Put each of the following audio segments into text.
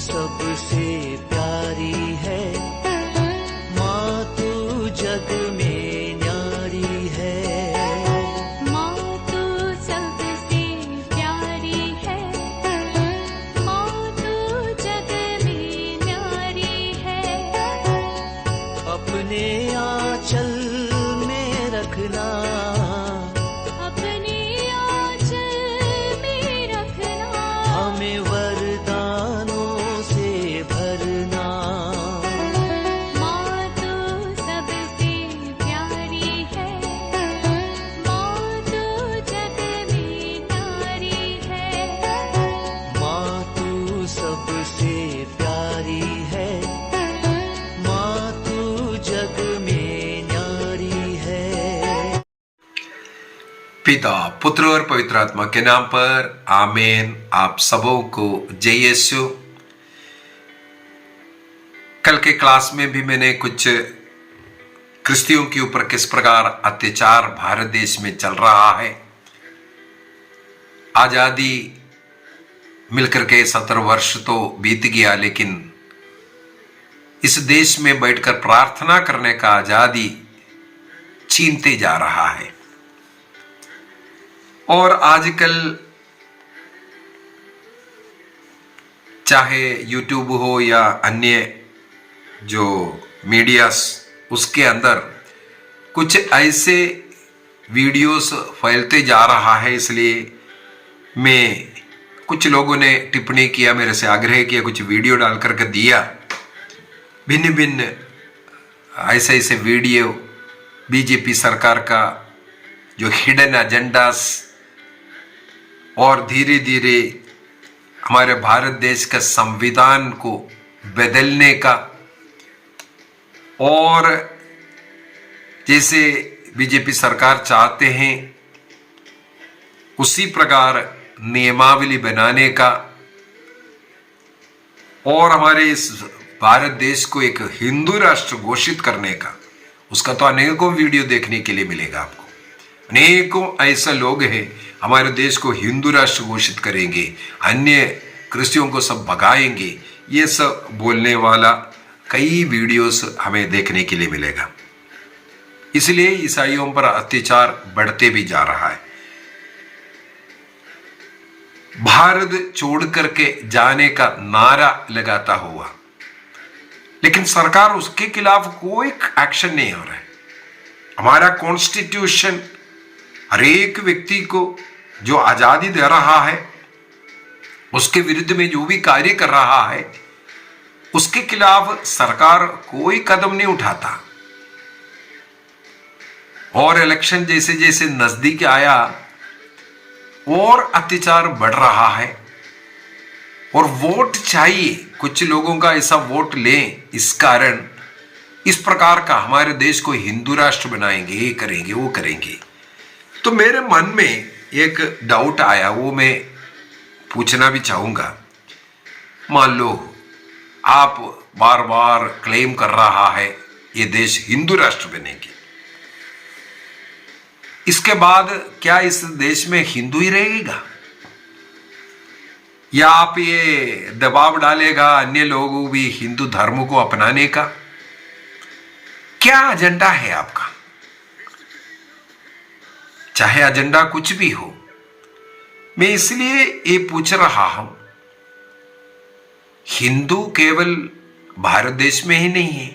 सबसे प्यारी है, माँ तू जग में न्यारी है। माँ तू सबसे प्यारी है, माँ तू जग में न्यारी है। अपने आंचल में रखना, अपने आंचल में रखना, हमें वरदानों से भरना। माँ तू सबसे प्यारी है, माँ तू जग में न्यारी है। माँ तू सबसे प्यारी है, माँ तू जग में न्यारी है। पिता, पुत्र और पवित्र आत्मा के नाम पर आमीन। आप सबों को जय यीशु। कल के क्लास में भी मैंने कुछ क्रिश्चियों के ऊपर किस प्रकार अत्याचार भारत देश में चल रहा है, आजादी मिलकर के 70 वर्ष तो बीत गया, लेकिन इस देश में बैठकर प्रार्थना करने का आजादी छीनते जा रहा है। और आजकल चाहे यूट्यूब हो या अन्य जो मीडियास, उसके अंदर कुछ ऐसे वीडियोस फैलते जा रहा है। इसलिए मैं, कुछ लोगों ने टिप्पणी किया, मेरे से आग्रह किया, कुछ वीडियो डाल करके दिया, भिन्न भिन्न ऐसे ऐसे वीडियो बीजेपी सरकार का जो हिडन एजेंडास और धीरे धीरे हमारे भारत देश का संविधान को बदलने का, और जैसे बीजेपी सरकार चाहते हैं उसी प्रकार नियमावली बनाने का, और हमारे इस भारत देश को एक हिंदू राष्ट्र घोषित करने का, उसका तो अनेकों वीडियो देखने के लिए मिलेगा आपको। अनेकों ऐसे लोग हैं हमारे देश को हिंदू राष्ट्र घोषित करेंगे, अन्य क्रिश्चियों को सब भगाएंगे, ये सब बोलने वाला कई वीडियोस हमें देखने के लिए मिलेगा। इसलिए ईसाइयों पर अत्याचार बढ़ते भी जा रहा है। भारत छोड़ करके जाने का नारा लगाता हुआ, लेकिन सरकार उसके खिलाफ कोई एक्शन नहीं हो रहा है। हमारा कॉन्स्टिट्यूशन हर एक व्यक्ति को जो आजादी दे रहा है, उसके विरुद्ध में जो भी कार्य कर रहा है, उसके खिलाफ सरकार कोई कदम नहीं उठाता। और इलेक्शन जैसे जैसे नजदीक आया और अत्याचार बढ़ रहा है, और वोट चाहिए, कुछ लोगों का ऐसा वोट लें, इस कारण इस प्रकार का हमारे देश को हिंदू राष्ट्र बनाएंगे, ये करेंगे, वो करेंगे। तो मेरे मन में एक डाउट आया, वो मैं पूछना भी चाहूंगा। मान लो आप बार बार क्लेम कर रहा है ये देश हिंदू राष्ट्र बनेगी, इसके बाद क्या इस देश में हिंदू ही रहेगा, या आप ये दबाव डालेगा अन्य लोगों भी हिंदू धर्म को अपनाने का? क्या एजेंडा है आपका? चाहे एजेंडा कुछ भी हो, मैं इसलिए ये पूछ रहा हूं। हिंदू केवल भारत देश में ही नहीं है,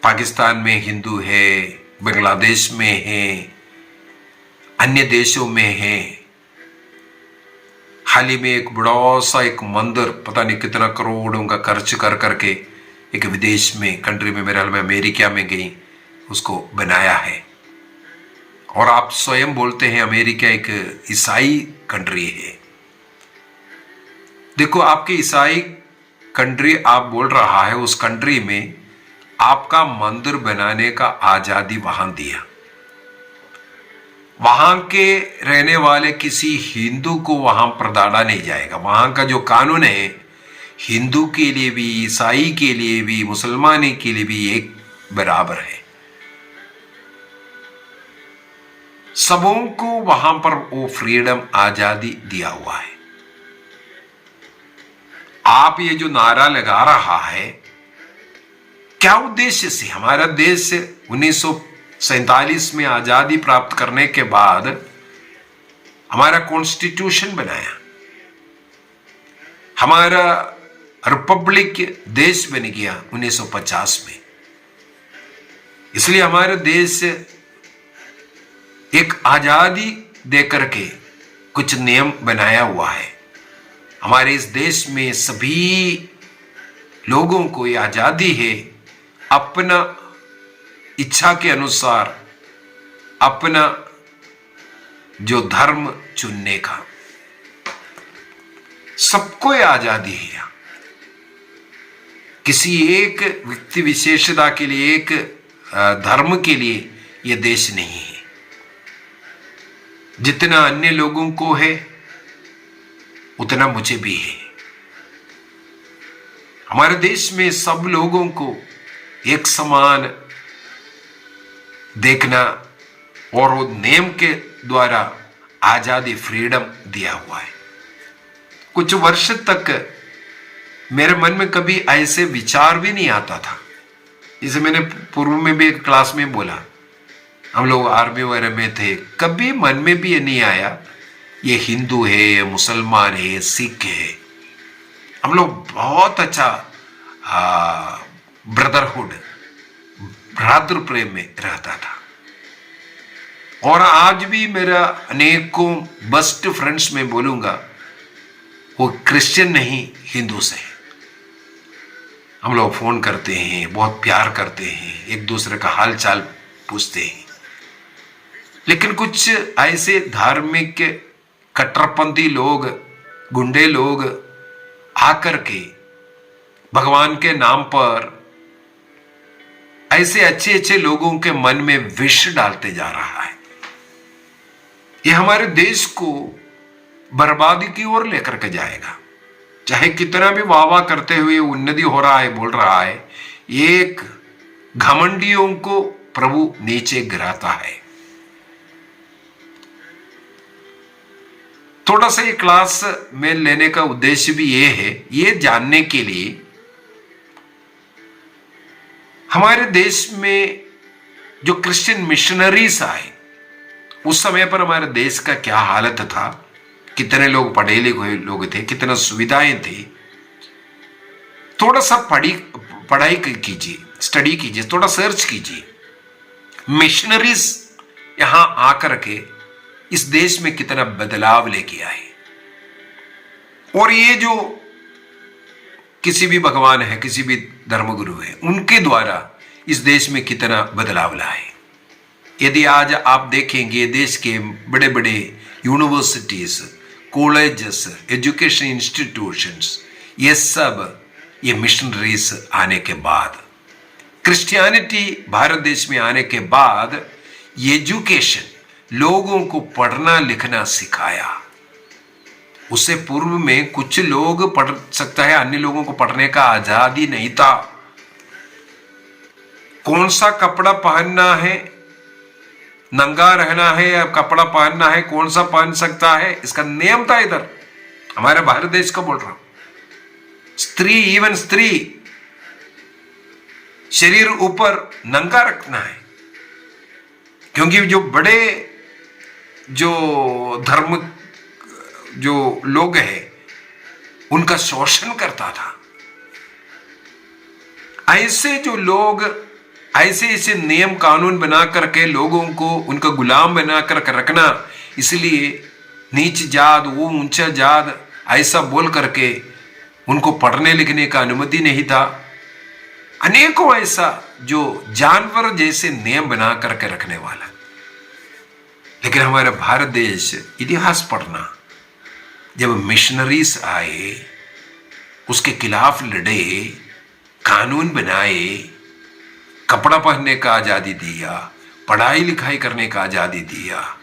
पाकिस्तान में हिंदू है, बांग्लादेश में है, अन्य देशों में है। हाल ही में एक बड़ा सा एक मंदिर, पता नहीं कितना करोड़ों का खर्च कर करके एक विदेश में, कंट्री में, मेरे हाल में अमेरिका में गई, उसको बनाया है। और आप स्वयं बोलते हैं अमेरिका एक ईसाई कंट्री है। देखो, आपके ईसाई कंट्री आप बोल रहा है, उस कंट्री में आपका मंदिर बनाने का आजादी वहां दिया। वहां के रहने वाले किसी हिंदू को वहां प्रताड़ा नहीं जाएगा। वहां का जो कानून है, हिंदू के लिए भी, ईसाई के लिए भी, मुसलमानी के लिए भी एक बराबर है। सबों को वहां पर वो फ्रीडम, आजादी दिया हुआ है। आप ये जो नारा लगा रहा है, क्या उद्देश्य से? हमारा देश 1947 में आजादी प्राप्त करने के बाद हमारा कॉन्स्टिट्यूशन बनाया, हमारा रिपब्लिक देश बन गया 1950 में। इसलिए हमारा देश एक आजादी देकर के कुछ नियम बनाया हुआ है। हमारे इस देश में सभी लोगों को ये आजादी है अपना इच्छा के अनुसार अपना जो धर्म चुनने का, सबको ये आजादी है। किसी एक व्यक्ति विशेषता के लिए, एक धर्म के लिए यह देश नहीं है। जितना अन्य लोगों को है उतना मुझे भी है। हमारे देश में सब लोगों को एक समान देखना और वो नियम के द्वारा आजादी, फ्रीडम दिया हुआ है। कुछ वर्ष तक मेरे मन में कभी ऐसे विचार भी नहीं आता था। जैसे मैंने पूर्व में भी एक क्लास में बोला, हम लोग आर्मी वगैरह में थे, कभी मन में भी ये नहीं आया ये हिंदू है, ये मुसलमान है, ये सिख है। हम लोग बहुत अच्छा ब्रदरहुड, भ्रातृ प्रेम में रहता था। और आज भी मेरा अनेकों बेस्ट फ्रेंड्स में बोलूंगा वो क्रिश्चियन नहीं, हिंदू से। हम लोग फोन करते हैं, बहुत प्यार करते हैं, एक दूसरे का हाल चाल पूछते हैं। लेकिन कुछ ऐसे धार्मिक कट्टरपंथी लोग, गुंडे लोग आकर के भगवान के नाम पर ऐसे अच्छे अच्छे लोगों के मन में विष डालते जा रहा है। ये हमारे देश को बर्बादी की ओर लेकर के जाएगा। चाहे कितना भी वाह वाह करते हुए उन्नति हो रहा है, बोल रहा है, एक घमंडियों को प्रभु नीचे गिराता है। थोड़ा सा ये क्लास में लेने का उद्देश्य भी ये है, ये जानने के लिए हमारे देश में जो क्रिश्चियन मिशनरीज आए उस समय पर हमारे देश का क्या हालत था, कितने लोग पढ़े लिखे लोग थे, कितना सुविधाएं थी। थोड़ा सा पढ़ाई कीजिए, स्टडी कीजिए, थोड़ा सर्च कीजिए। मिशनरीज यहां आकर के इस देश में कितना बदलाव लेके आए, और ये जो किसी भी भगवान है, किसी भी धर्मगुरु है, उनके द्वारा इस देश में कितना बदलाव लाए। यदि आज आप देखेंगे देश के बड़े बड़े यूनिवर्सिटीज, कॉलेजेस, एजुकेशन इंस्टीट्यूशंस, ये सब ये मिशनरीज आने के बाद, क्रिश्चियनिटी भारत देश में आने के बाद एजुकेशन, लोगों को पढ़ना लिखना सिखाया। उससे पूर्व में कुछ लोग पढ़ सकता है, अन्य लोगों को पढ़ने का आजादी नहीं था। कौन सा कपड़ा पहनना है, नंगा रहना है या कपड़ा पहनना है, कौन सा पहन सकता है, इसका नियम था। इधर हमारे भारत देश का बोल रहा हूं। स्त्री, इवन स्त्री शरीर ऊपर नंगा रखना है, क्योंकि जो बड़े जो धर्म जो लोग हैं उनका शोषण करता था। ऐसे जो लोग ऐसे ऐसे नियम कानून बना करके लोगों को उनका गुलाम बना कर रखना, इसलिए नीच जात वो ऊंचा जात ऐसा बोल करके उनको पढ़ने लिखने का अनुमति नहीं था। अनेकों ऐसा जो जानवर जैसे नियम बना करके रखने वाला। लेकिन हमारा भारत देश इतिहास पढ़ना, जब मिशनरीज आए उसके खिलाफ लड़े, कानून बनाए, कपड़ा पहनने का आजादी दिया, पढ़ाई लिखाई करने का आजादी दिया,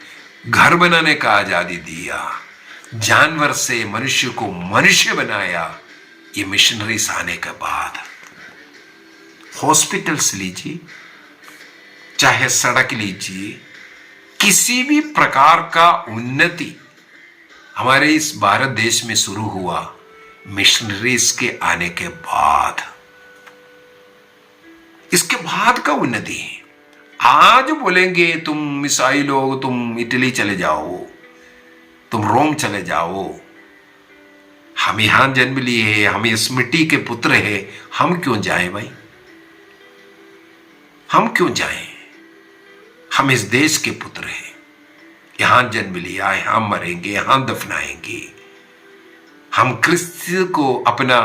घर बनाने का आजादी दिया, जानवर से मनुष्य को मनुष्य बनाया। ये मिशनरीज आने के बाद हॉस्पिटल्स लीजिए, चाहे सड़क लीजिए, किसी भी प्रकार का उन्नति हमारे इस भारत देश में शुरू हुआ, मिशनरीज के आने के बाद, इसके बाद का उन्नति है। आज बोलेंगे तुम ईसाई लोग, तुम इटली चले जाओ, तुम रोम चले जाओ, हम यहां जन्म लिए, हम इस मिट्टी के पुत्र हैं, हम क्यों जाएं भाई? हम क्यों जाएं? हम इस देश के पुत्र हैं, यहां जन्म लिया, यहां मरेंगे, यहां दफनाएंगे। हम क्रिस्त को अपना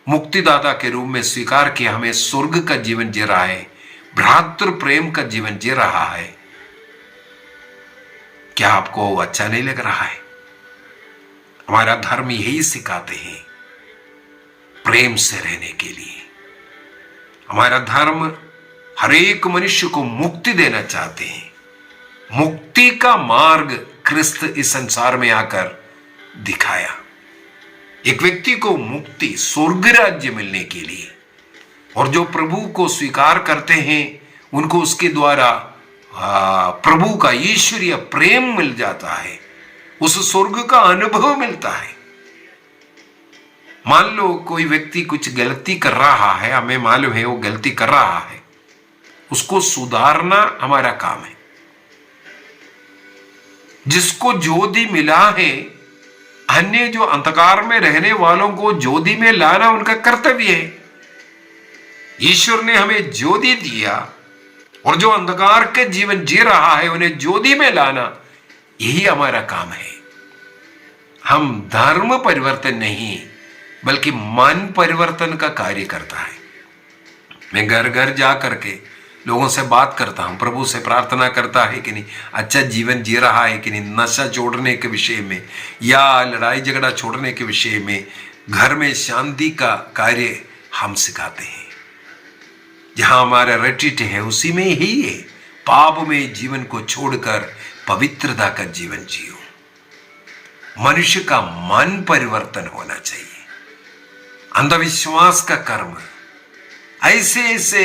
मुक्तिदाता के रूप में स्वीकार किया, हमें स्वर्ग का जीवन जी रहा है, भ्रातृ प्रेम का जीवन जी रहा है। क्या आपको अच्छा नहीं लग रहा है? हमारा धर्म यही सिखाते हैं, प्रेम से रहने के लिए। हमारा धर्म हर एक मनुष्य को मुक्ति देना चाहते हैं। मुक्ति का मार्ग क्रिस्त इस संसार में आकर दिखाया। एक व्यक्ति को मुक्ति, स्वर्ग राज्य मिलने के लिए, और जो प्रभु को स्वीकार करते हैं उनको उसके द्वारा प्रभु का ईश्वरीय प्रेम मिल जाता है, उस स्वर्ग का अनुभव मिलता है। मान लो कोई व्यक्ति कुछ गलती कर रहा है, हमें मालूम है वो गलती कर रहा है, उसको सुधारना हमारा काम है। जिसको ज्योति मिला है, अन्य जो अंधकार में रहने वालों को ज्योति में लाना उनका कर्तव्य है। ईश्वर ने हमें ज्योति दिया, और जो अंधकार के जीवन जी रहा है उन्हें ज्योति में लाना, यही हमारा काम है। हम धर्म परिवर्तन नहीं बल्कि मन परिवर्तन का कार्य करता है। मैं घर घर जा करके लोगों से बात करता हूं, प्रभु से प्रार्थना करता है कि नहीं, अच्छा जीवन जी रहा है कि नहीं, नशा छोड़ने के विषय में या लड़ाई झगड़ा छोड़ने के विषय में, घर में शांति का कार्य हम सिखाते हैं। जहां हमारा रटिट है उसी में ही है, पाप में जीवन को छोड़कर पवित्रता का जीवन जियो। मनुष्य का मन परिवर्तन होना चाहिए। अंधविश्वास का कर्म, ऐसे ऐसे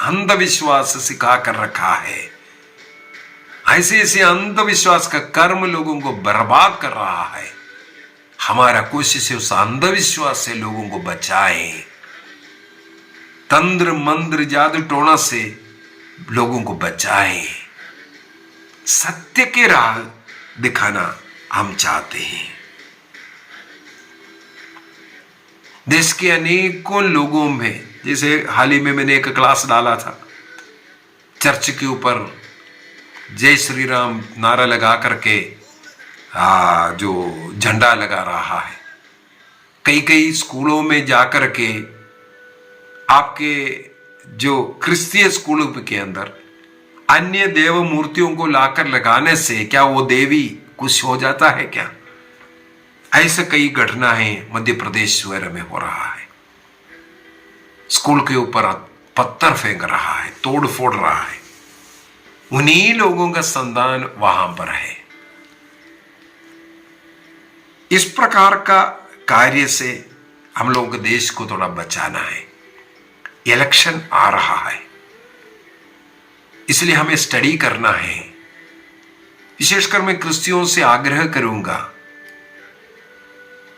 अंधविश्वास सिखा कर रखा है, ऐसे ऐसे अंधविश्वास का कर्म लोगों को बर्बाद कर रहा है। हमारा कोशिश है उस अंधविश्वास से लोगों को बचाएं, तंत्र मंत्र जादू टोना से लोगों को बचाएं। सत्य के राह दिखाना हम चाहते हैं। देश के अनेकों लोगों में, जैसे हाल ही में मैंने एक क्लास डाला था, चर्च के ऊपर जय श्री राम नारा लगा करके जो झंडा लगा रहा है। कई कई स्कूलों में जाकर के आपके जो क्रिस्तीय स्कूलों के अंदर अन्य देव मूर्तियों को लाकर लगाने से क्या वो देवी कुछ हो जाता है क्या? ऐसे कई घटनाएं मध्य प्रदेश वगैरह में हो रहा है। स्कूल के ऊपर पत्थर फेंक रहा है, तोड़ फोड़ रहा है। उन्हीं लोगों का संतान वहां पर है। इस प्रकार का कार्य से हम लोगों के देश को थोड़ा बचाना है। इलेक्शन आ रहा है, इसलिए हमें स्टडी करना है। विशेषकर मैं क्रिश्चियों से आग्रह करूंगा,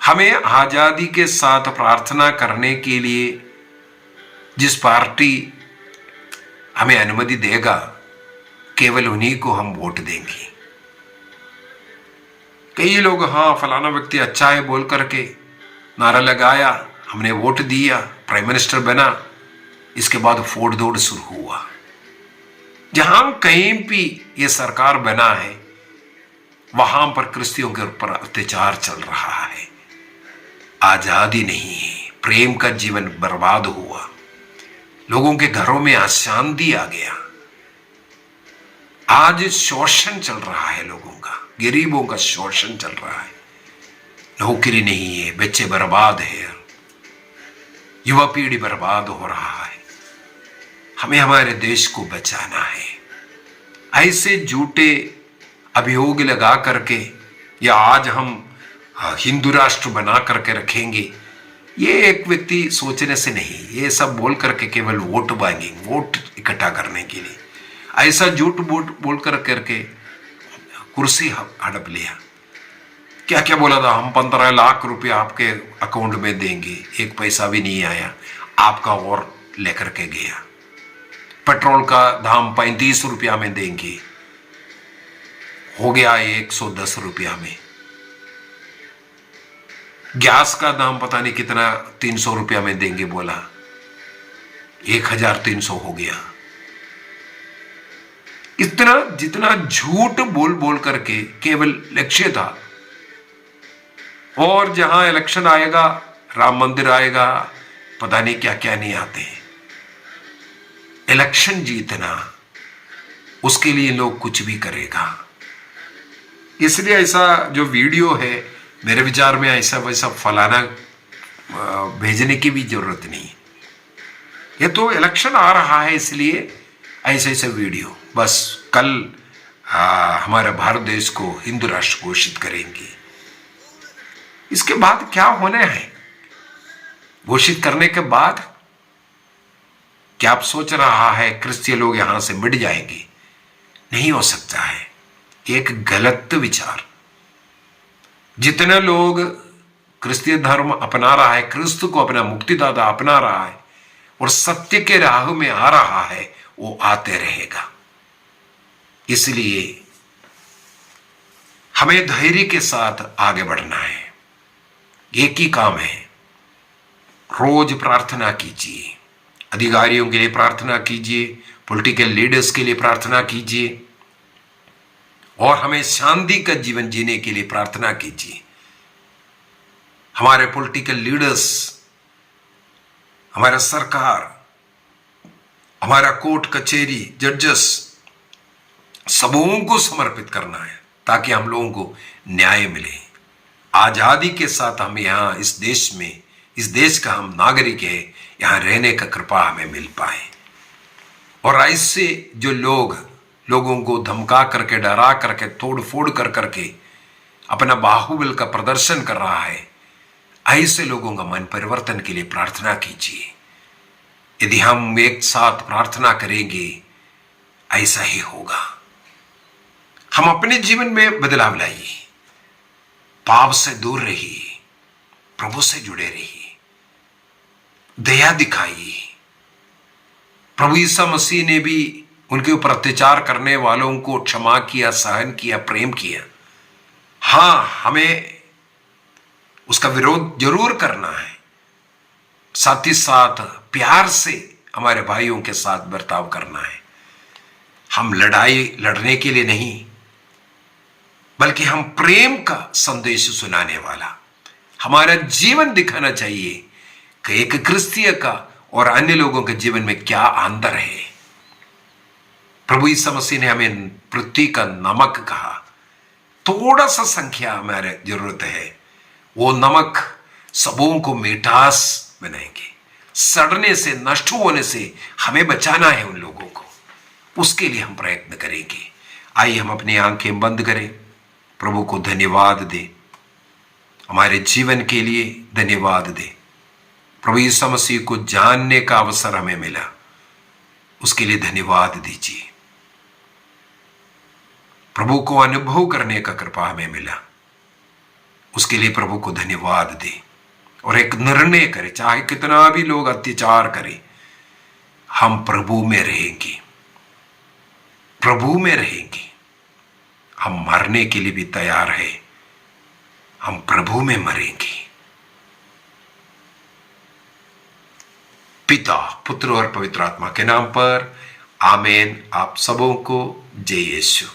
हमें आजादी के साथ प्रार्थना करने के लिए जिस पार्टी हमें अनुमति देगा, केवल उन्हीं को हम वोट देंगे। कई लोग हाँ फलाना व्यक्ति अच्छा है बोल करके नारा लगाया, हमने वोट दिया, प्राइम मिनिस्टर बना, इसके बाद फोड़ दौड़ शुरू हुआ। जहां कहीं भी ये सरकार बना है वहां पर क्रिश्चियों के ऊपर अत्याचार चल रहा है। आजादी नहीं है, प्रेम का जीवन बर्बाद हुआ, लोगों के घरों में अशांति आ गया। आज शोषण चल रहा है लोगों का, गरीबों का शोषण चल रहा है। नौकरी नहीं है, बच्चे बर्बाद है, युवा पीढ़ी बर्बाद हो रहा है। हमें हमारे देश को बचाना है। ऐसे झूठे अभियोग लगा करके या आज हम हिंदू राष्ट्र बना करके रखेंगे, ये एक व्यक्ति सोचने से नहीं, ये सब बोल करके केवल वोट मांगेंगे, वोट इकट्ठा करने के लिए। ऐसा झूठ बोल कर करके कुर्सी हड़प लिया। क्या क्या बोला था, हम 15 लाख रुपया आपके अकाउंट में देंगे, एक पैसा भी नहीं आया, आपका और लेकर के गया। पेट्रोल का दाम 35 रुपया में देंगे, हो गया 110 रुपया में। गैस का दाम पता नहीं कितना 300 रुपया में देंगे बोला, 1300 हो गया। इतना जितना झूठ बोल बोल करके केवल लक्ष्य था। और जहां इलेक्शन आएगा, राम मंदिर आएगा, पता नहीं क्या क्या नहीं आते। इलेक्शन जीतना, उसके लिए लोग कुछ भी करेगा। इसलिए ऐसा जो वीडियो है, मेरे विचार में ऐसा वैसा फलाना भेजने की भी जरूरत नहीं। ये तो इलेक्शन आ रहा है, इसलिए ऐसे ऐसे वीडियो बस कल हमारे भारत देश को हिंदू राष्ट्र घोषित करेंगे। इसके बाद क्या होना है? घोषित करने के बाद क्या आप सोच रहा है क्रिश्चियन लोग यहां से मिट जाएंगे? नहीं हो सकता है। एक गलत विचार। जितने लोग क्रिश्चियन धर्म अपना रहा है, क्रिस्त को अपना मुक्तिदाता अपना रहा है और सत्य के राह में आ रहा है, वो आते रहेगा। इसलिए हमें धैर्य के साथ आगे बढ़ना है। एक ही काम है, रोज प्रार्थना कीजिए, अधिकारियों के लिए प्रार्थना कीजिए, पॉलिटिकल लीडर्स के लिए प्रार्थना कीजिए और हमें शांति का जीवन जीने के लिए प्रार्थना कीजिए। हमारे पॉलिटिकल लीडर्स, हमारा सरकार, हमारा कोर्ट कचहरी, जजेस, सबों को समर्पित करना है ताकि हम लोगों को न्याय मिले। आजादी के साथ हम यहाँ इस देश में, इस देश का हम नागरिक है, यहाँ रहने का कृपा हमें मिल पाए। और ऐसे जो लोगों को धमका करके, डरा करके, तोड़ फोड़ कर करके अपना बाहुबल का प्रदर्शन कर रहा है, ऐसे लोगों का मन परिवर्तन के लिए प्रार्थना कीजिए। यदि हम एक साथ प्रार्थना करेंगे, ऐसा ही होगा। हम अपने जीवन में बदलाव लाइए, पाप से दूर रहिए, प्रभु से जुड़े रहिए, दया दिखाइए। प्रभु ईसा मसीह ने भी उनके ऊपर अत्याचार करने वालों को क्षमा किया, सहन किया, प्रेम किया। हां, हमें उसका विरोध जरूर करना है, साथ ही साथ प्यार से हमारे भाइयों के साथ बर्ताव करना है। हम लड़ाई लड़ने के लिए नहीं, बल्कि हम प्रेम का संदेश सुनाने वाला हमारा जीवन दिखाना चाहिए कि एक क्रिस्तीय का और अन्य लोगों के जीवन में क्या अंतर है। प्रभु यीशु मसीह ने हमें पृथ्वी का नमक कहा। थोड़ा सा संख्या हमारे जरूरत है, वो नमक सबों को मिठास बनाएंगे। सड़ने से, नष्ट होने से हमें बचाना है उन लोगों को, उसके लिए हम प्रयत्न करेंगे। आइए हम अपनी आंखें बंद करें, प्रभु को धन्यवाद दें, हमारे जीवन के लिए धन्यवाद दें। प्रभु यीशु मसीह को जानने का अवसर हमें मिला, उसके लिए धन्यवाद दीजिए। प्रभु को अनुभव करने का कृपा हमें मिला, उसके लिए प्रभु को धन्यवाद दें। और एक निर्णय करें, चाहे कितना भी लोग अत्याचार करें, हम प्रभु में रहेंगे, प्रभु में रहेंगे। हम मरने के लिए भी तैयार है, हम प्रभु में मरेंगे। पिता, पुत्र और पवित्र आत्मा के नाम पर आमीन। आप सबों को जय यीशु।